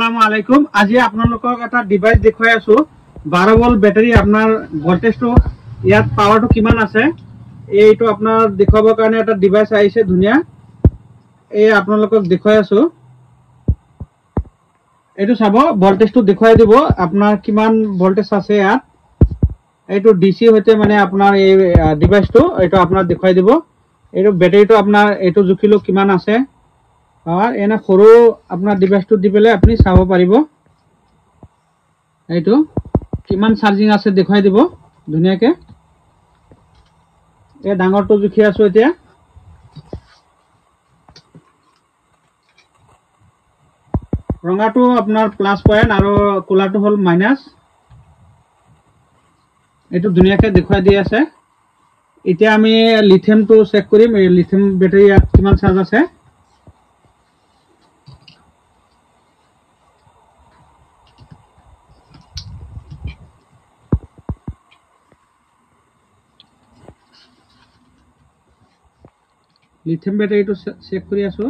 আসসালামু আলাইকুম। আজি আপোনালোকক এটা ডিভাইস দেখুৱাই আছো 12 ভোল্ট বেটাৰী। আপোনাৰ ভোল্টেজটো ইয়াত পাৱাৰটো কিমান আছে এইটো আপোনাৰ দেখুৱাবৰ কাৰণে এটা ডিভাইস আহিছে ধুনিয়া। এই আপোনালোকক দেখুৱাই আছো, এইটো চাব ভোল্টেজটো দেখুৱাই দিব আপোনাৰ কিমান ভোল্টেজ আছে ইয়াত। এইটো ডিসি হইতে মানে আপোনাৰ এই ডিভাইসটো এইটো আপোনাৰ দেখুৱাই দিব। এইটো বেটাৰীটো আপোনাৰ এইটো জুখিলো কিমান আছে আৰ এনা সৰু আপোনাৰ ডিভাইসটো দি পেলাই আপুনি চাব পাৰিব এইটো কিমান চাৰ্জিং আছে দেখুৱাই দিব ধুনিয়াকে। এই ডাঙৰটো জুখি আছো এতিয়া। ৰঙাটো আপোনাৰ প্লাস পয়েন্ট আৰু কোলাটো হল মাইনাস। এইটো ধুনিয়াকে দেখুৱাই দি আছে। এতিয়া আমি লিথিয়ামটো চেক কৰিম, এই লিথিয়াম বেটাৰী ইয়াত কিমান চাৰ্জ আছে। লিথিয়াম বেটাৰীটো চেক কৰি আছো।